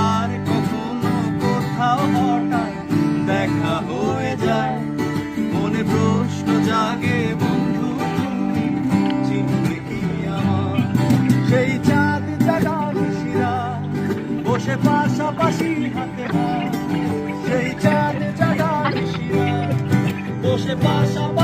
আর কখনো কোথাও হঠাৎ দেখা হয়ে যায়, মনে প্রশ্ন জাগে বন্ধু তুমি চিনবে কি আমার সেই চাঁদ জাগা নিশিরা বসে পাশাপাশি হাতে হাত, সেই চাঁদ জাগা নিশিরা বসে পাশাপাশি